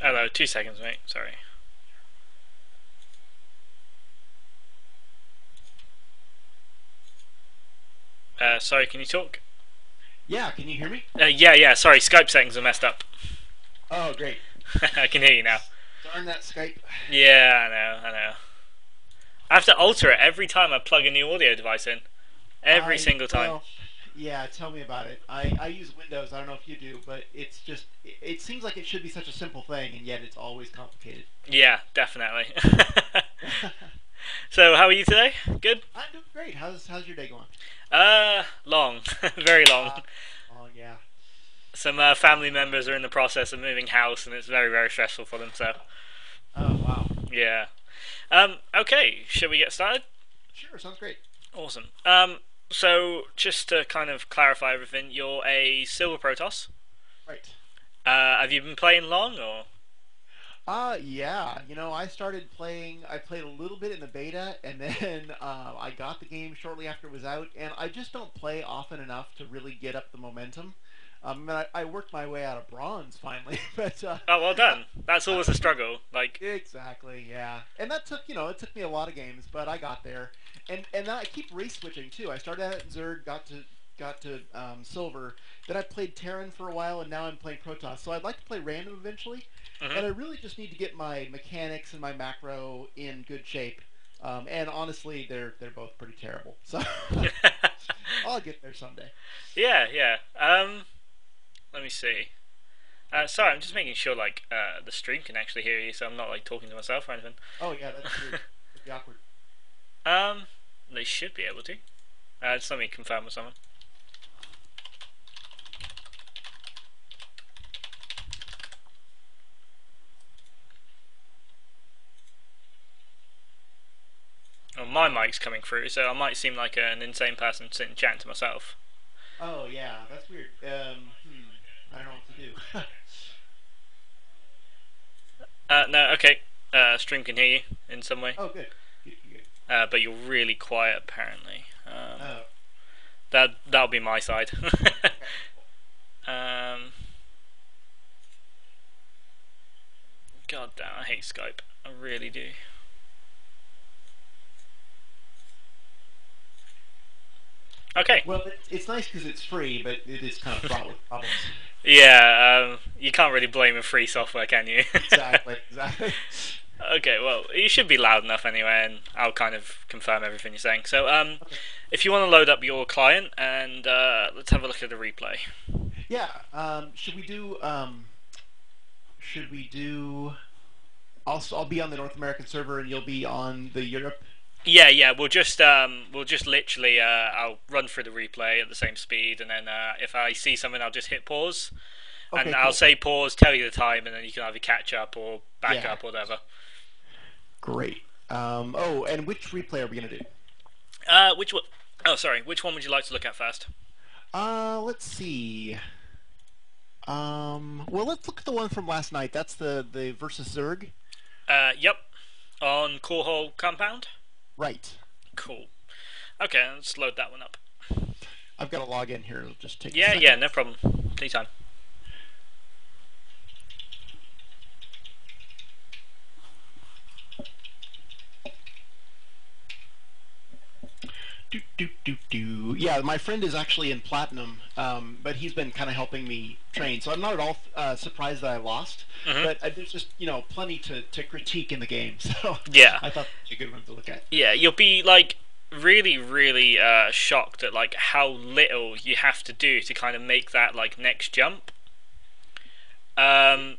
Hello, 2 seconds, mate. Sorry. Sorry, can you talk? Yeah, can you hear me? Yeah. Sorry, Skype settings are messed up. Oh, great. I can hear you now. Darn that Skype. Yeah, I know. I have to alter it every time I plug a new audio device in. Every I single time. well, yeah, tell me about it. I use Windows. I don't know if you do, but it's just it seems like it should be such a simple thing, and yet it's always complicated. Yeah, definitely. So, how are you today? Good? I'm doing great. How's your day going? Long. Very long. Uh, oh yeah. Some family members are in the process of moving house, and it's very, very stressful for them, so, Oh wow. yeah. Okay, shall we get started? Sure, sounds great. Awesome. So just to kind of clarify everything, you're a silver Protoss. Right. Have you been playing long or? Yeah. I started playing. I played a little bit in the beta, and then I got the game shortly after it was out, and I just don't play often enough to really get up the momentum. I worked my way out of bronze finally, but Oh, well uh, done. That's always a struggle. Like, exactly, yeah. And that took, it took me a lot of games, but I got there. And then I keep race switching too. I started out at Zerg, got to silver. Then I played Terran for a while, and now I'm playing Protoss. So I'd like to play random eventually, and I hmm really just need to get my mechanics and my macro in good shape. And honestly, they're both pretty terrible. So I'll get there someday. yeah. Let me see. Sorry, I'm just making sure like the stream can actually hear you, so I'm not like talking to myself or anything. Oh yeah, that's weird. It'd be awkward. um, they should be able to. Just let me confirm with someone. Oh, my mic's coming through, so I might seem like an insane person sitting chatting to myself. Oh yeah, that's weird. I don't know what to do. No, okay. Stream can hear you in some way. Oh good, good, good. But you're really quiet apparently. Oh, That'll be my side. okay. um, God damn, I hate Skype. I really do. Okay. Well, it's nice because it's free, but it is kind of fraught with problems. Yeah, you can't really blame a free software, can you? Exactly, exactly. Okay, well, you should be loud enough anyway, and I'll kind of confirm everything you're saying. So, Okay. if you want to load up your client, and let's have a look at the replay. Yeah. Should we do? Should we do? I'll be on the North American server, and you'll be on the Europe. Yeah. We'll just literally, I'll run through the replay at the same speed, and then if I see something, I'll just hit pause, and Okay, I'll cool. say pause, tell you the time, and then you can either catch up or back Yeah. up or whatever. Great. Oh, and which replay are we gonna do? Which one? Oh, sorry. Which one would you like to look at first? Let's see. Well, let's look at the one from last night. That's the versus Zerg. Yep. On Core Hole Compound. Right. Cool. Okay, let's load that one up. I've got to log in here. It'll just take a Yeah, second. no problem. Anytime. Do do do do. Yeah, my friend is actually in platinum, but he's been kind of helping me train, so I'm not at all surprised that I lost. hmm But there's just plenty to critique in the game, so Yeah, I thought that'd be a good one to look at. yeah. You'll be like really shocked at like how little you have to do to kind of make that like next jump. Um,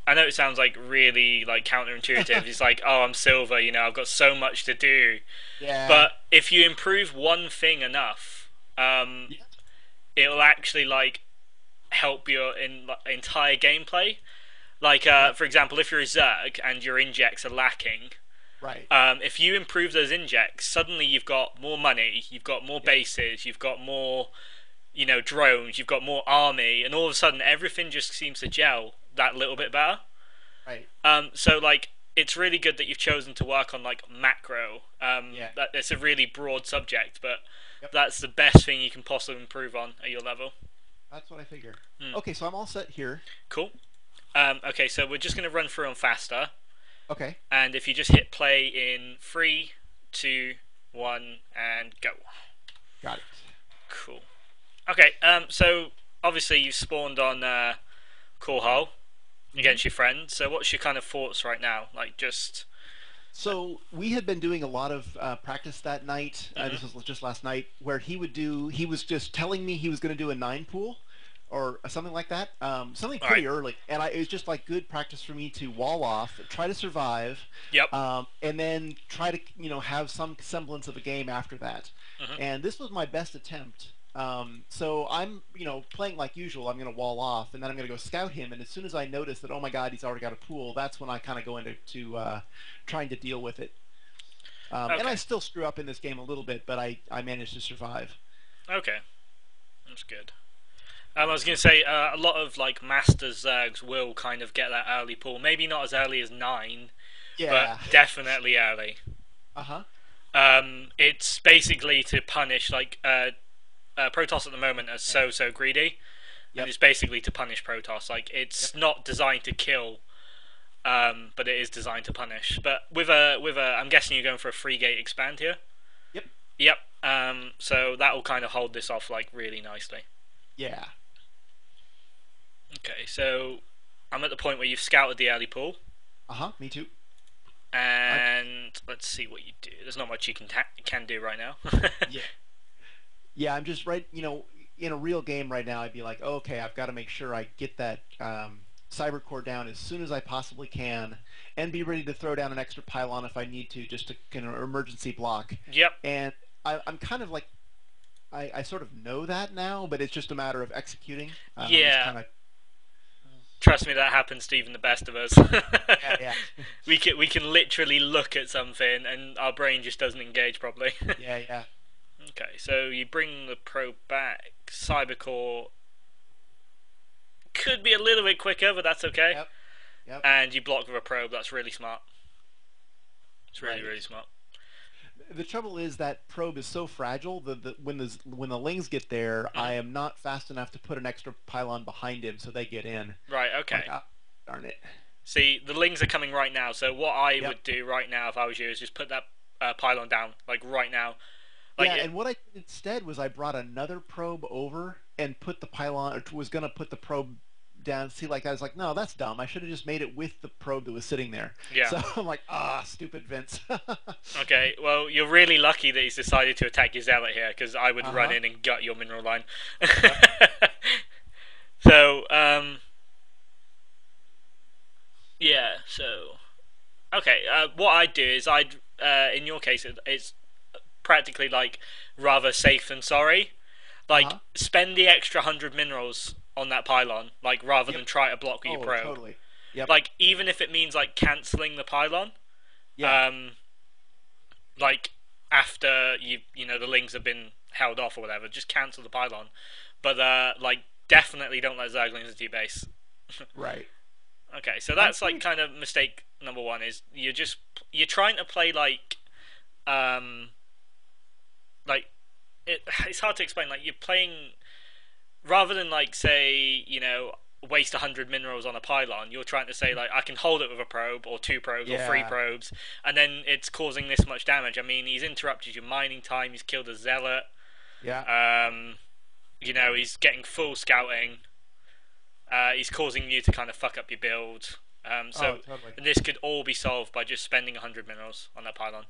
I know it sounds like really like counterintuitive. It's like, oh, I'm silver, I've got so much to do. Yeah. But if you improve one thing enough, Yeah. it'll actually like help your entire gameplay. Like, Right. for example, if you're a Zerg and your injects are lacking, Right. if you improve those injects, suddenly you've got more money, you've got more Yep. bases, you've got more, drones, you've got more army, and all of a sudden everything just seems to gel that little bit better. Right. So like, it's really good that you've chosen to work on like macro. Yeah. That it's a really broad subject, but Yep. that's the best thing you can possibly improve on at your level. That's what I figure. Hmm. Okay, so I'm all set here. Cool. Okay, so we're just going to run through them faster, Okay, and if you just hit play in three, two, one, and go. got it. Cool. Okay, so obviously you spawned on Core Hull Hmm. against your friend. So what's your kind of thoughts right now? Like just. So we had been doing a lot of practice that night. Mhm. This was just last night, where he would do. He was just telling me he was going to do a nine pool, or something like that. Something All right. pretty early, and it was just like good practice for me to wall off, try to survive, Yep. and then try to have some semblance of a game after that. Mhm. And this was my best attempt. So I'm playing like usual. I'm going to wall off, and then I'm going to go scout him. And as soon as I notice that, oh my God, he's already got a pool, that's when I kind of go into trying to deal with it. And I Okay. still screw up in this game a little bit, but I managed to survive. Okay. That's good. I was going to say a lot of like master Zergs will kind of get that early pull. Maybe not as early as 9, but Yeah. definitely early. Uh huh. It's basically to punish like Protoss at the moment are so greedy, and Yep. it's basically to punish Protoss. Like Yep. it's not designed to kill, but it is designed to punish. But with a, I'm guessing you're going for a free gate expand here. Yep. Yep. So that will kind of hold this off like really nicely. Yeah. Okay, so I'm at the point where you've scouted the early pool, Uh huh. Me too. I'm. and let's see what you do. There's not much you can do right now. Yeah. Yeah. I'm just right. In a real game right now, I'd be like, okay, I've got to make sure I get that cyber core down as soon as I possibly can, and be ready to throw down an extra pylon if I need to, just to emergency block. Yep. And I'm kind of like I sort of know that now, but it's just a matter of executing. I'm just Yeah. kind of Trust me, that happens to even the best of us. yeah, yeah, we can literally look at something and our brain just doesn't engage properly. yeah, yeah. Okay, so you bring the probe back. Cybercore could be a little bit quicker, but that's okay. Yep, yep. And you block with a probe. That's really smart. It's really Right. really smart. The trouble is that probe is so fragile that when the lings get there, Mhm. I am not fast enough to put an extra pylon behind him so they get in. Right. I'm like, Okay. ah, darn it. See, the lings are coming right now. So what I Yep. would do right now if I was you is just put that pylon down, like right now. Like Yeah, it. and what I did instead was I brought another probe over and put the pylon, or was gonna put the probe down. See, like I was like, no, that's dumb. I should have just made it with the probe that was sitting there. Yeah. So I'm like, stupid Vince. Okay. Well, you're really lucky that he's decided to attack your zealot here, because I would Uh run huh. in and gut your mineral line. Yep. So yeah. So okay. What I'd do is in your case, it's practically like rather safe than sorry. Uh Like huh. spend the extra 100 minerals on that pylon, like rather Yep. than try to block with your Oh, probe. totally. Yep. Like even if it means like cancelling the pylon, Yeah. um, like after you know the lings have been held off or whatever, just cancel the pylon. But like definitely don't let Zerglings into your base. Right. Okay, so I'm that's like pretty. kind of mistake number one is you're trying to play um like it's hard to explain. Like you're playing rather than like say waste 100 minerals on a pylon. You're trying to say like I can hold it with a probe or two probes or three Yeah. probes, and then it's causing this much damage. I mean, he's interrupted your mining time. He's killed a zealot. Yeah. Um, he's getting full scouting. He's causing you to kind of fuck up your build. Oh, So totally. this could all be solved by just spending 100 minerals on that pylon.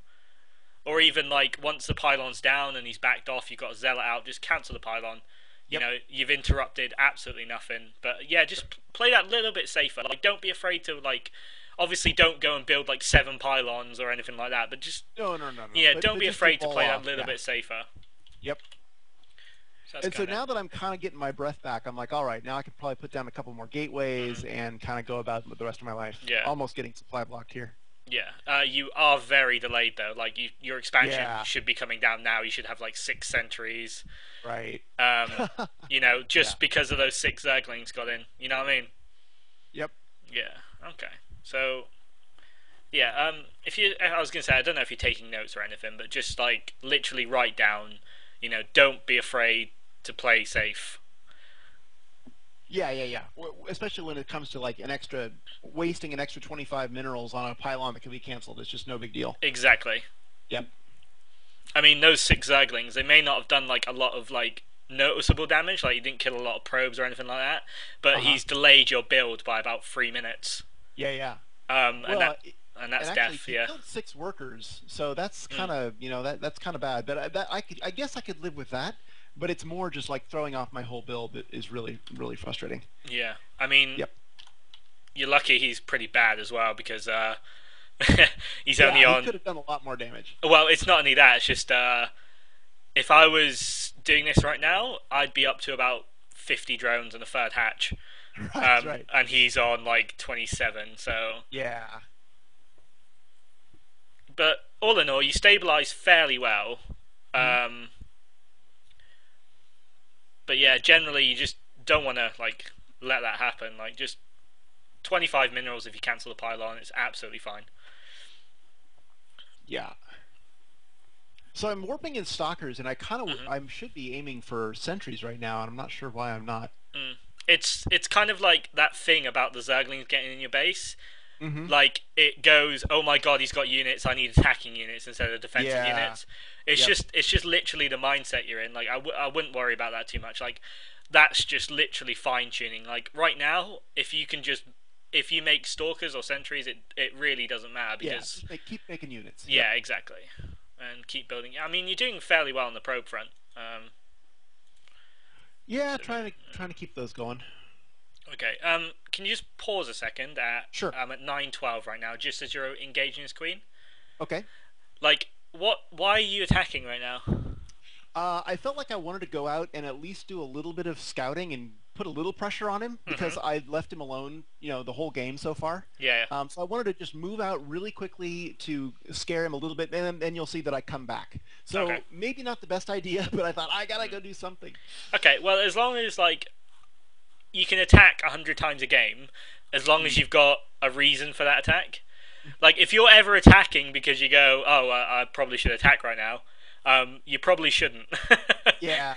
Or even like once the pylon's down and he's backed off, you've got a zealot out, just cancel the pylon. Yep. You've interrupted absolutely nothing. But yeah, just play that little bit safer. Like, don't be afraid to like. Obviously, don't go and build like 7 pylons or anything like that. But just No, no, no, no. yeah, But don't be just to afraid to wall play that off. little Yeah. bit safer. Yep. So that's And so kind of now that I'm kind of getting my breath back, I'm like, all right, now I could probably put down a couple more gateways mhm. and kind of go about the rest of my life. Yeah. Almost getting supply blocked here. Yeah, you are very delayed though. Like your expansion Yeah. should be coming down now. You should have like 6 sentries. Right. Yeah. Just because of those 6 Zerglings got in. You know what I mean? Yep. Yeah. Okay. So yeah. If you, I was gonna say, I don't know if you're taking notes or anything, but just like literally write down. Don't be afraid to play safe. Yeah, yeah, yeah. Especially when it comes to like an extra wasting an extra 25 minerals on a pylon that can be canceled. It's just no big deal. Exactly. Yep. I mean, those six Zerglings, they may not have done like a lot of like noticeable damage, like he didn't kill a lot of probes or anything like that, but Uh huh. he's delayed your build by about 3 minutes. Yeah, yeah. And Well, that's and actually, death. he Yeah. killed 6 workers, so that's Mm. kind of that's kind of bad. But I guess I could live with that. But it's more just like throwing off my whole build that is really frustrating. Yeah. I mean, Yep. you're lucky he's pretty bad as well because he's only Yeah, he on. could have done a lot more damage. Well, it's not only that. It's just if I was doing this right now, I'd be up to about 50 drones and a third hatch. Right, right. And he's on like 27. So, Yeah. but all in all, you stabilize fairly well. Hmm. Um, but yeah, generally you just don't want to like let that happen. Like just 25 minerals if you cancel the pylon, it's absolutely fine. Yeah. So I'm warping in stalkers, and Hmm. I should be aiming for sentries right now, and I'm not sure why I'm not. Mm. It's kind of like that thing about the Zerglings getting in your base. Hmm. Like it goes, oh my god, he's got units. I need attacking units instead of defensive Yeah. units. Yep. It's just literally the mindset you're in. Like I wouldn't worry about that too much. Like that's just literally fine tuning. Like right now, if you make stalkers or sentries, it really doesn't matter Yeah. because Keep making units. Yep. yeah, exactly, and keep building. I mean, you're doing fairly well on the probe front. Yeah. So Trying to keep those going. okay. Can you just pause a second at Sure. at 9:12 right now, just as you're engaging his queen? Okay. Like, what? Why are you attacking right now? I felt like I wanted to go out and at least do a little bit of scouting and put a little pressure on him because Mhm. I left him alone, the whole game so far. Yeah. So I wanted to just move out really quickly to scare him a little bit, and then you'll see that I come back. Okay. So maybe not the best idea, but I thought I gotta Mm. go do something. Okay. Well, as long as like you can attack 100 times a game, as long as Mm. you've got a reason for that attack. Like, if you're ever attacking because you go, oh, I probably should attack right now, you probably shouldn't. Yeah.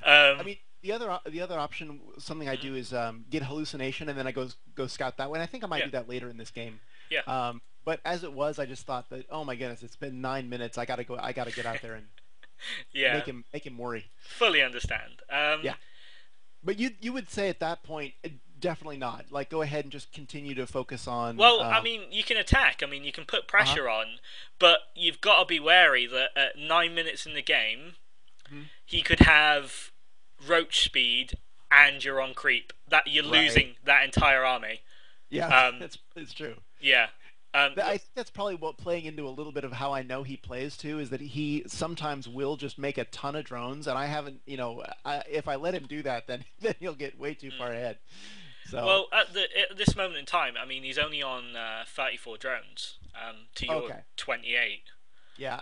I um, mean, the other option, something I mhm. do is get hallucination, and then I go scout that way. And I think I might Yeah. do that later in this game. Yeah. But as it was, I just thought that, oh my goodness, it's been 9 minutes. I gotta go. I gotta get out there and Yeah. make him worry. Fully understand. Yeah. But you would say at that point, definitely not. Like, go ahead and just continue to focus on. Well, I mean, you can attack. I mean, you can put Uh huh. pressure on, but you've got to be wary that at 9 minutes in the game, Hmm. he could have roach speed and you're on creep. That you're Right. losing that entire army. Yeah, Um, it's true. yeah. I think that's probably what playing into a little bit of how I know he plays too is that he sometimes will just make a ton of drones, and I haven't, if I let him do that, then then he'll get way too far mm. ahead. So Well, at this moment in time, I mean, he's only on 34 drones to your okay, 28. yeah,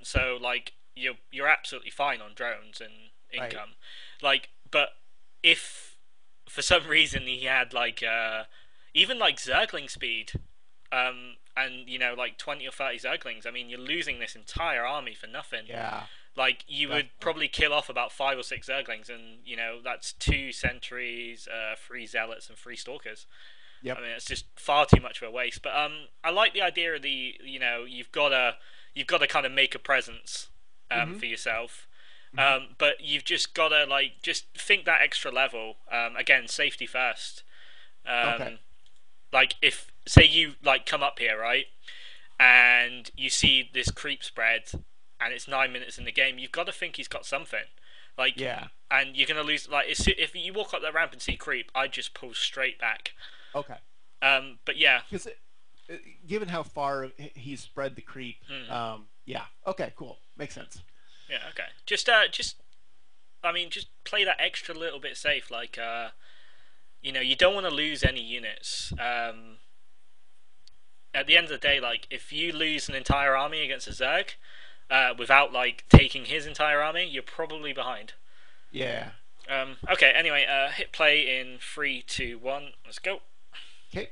So like you're absolutely fine on drones and right, income. Like, but if for some reason he had like even like Zergling speed, and like 20 or 30 Zerglings, I mean, you're losing this entire army for nothing. yeah, Like you would definitely, probably kill off about 5 or 6 Zerglings, and that's 2 sentries, 3 zealots, and 3 stalkers. yep, I mean, it's just far too much of a waste. But I like the idea of the you've got to kind of make a presence hmm for yourself. hmm But you've just got to like just think that extra level. Again, safety first. okay, Um, like if say you like come up here, right, and you see this creep spread, and it's 9 minutes in the game, you've got to think he's got something. Like, yeah, and you're gonna lose. Like, if you walk up that ramp and see creep, I'd just pull straight back. okay. But yeah. Because given how far he's spread the creep, Mm, yeah, okay, cool, makes sense. yeah. Okay. Just. I mean, just play that extra little bit safe. Like, you don't want to lose any units. At the end of the day, like, if you lose an entire army against a Zerg, without like taking his entire army, you're probably behind. Yeah. Okay. Anyway, hit play in 3, 2, 1. Let's go. Okay.